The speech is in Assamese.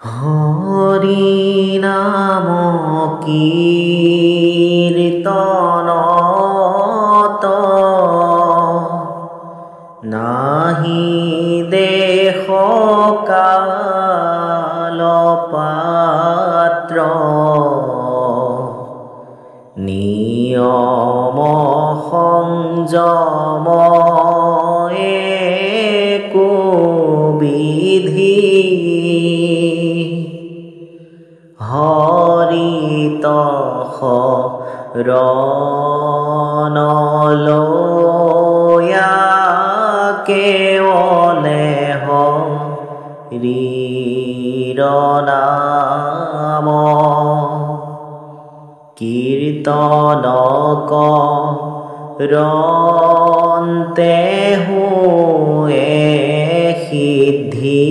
হৰি নাম কীৰ্তনত নাহি দেশ কাল পাত্ৰ নিয়ম সংযম একো বিধি হৰিত শৰণলৈয়া কেৱলে হৰিৰ নাম কীৰ্তন কৰন্তে হুয়ে সিদ্ধি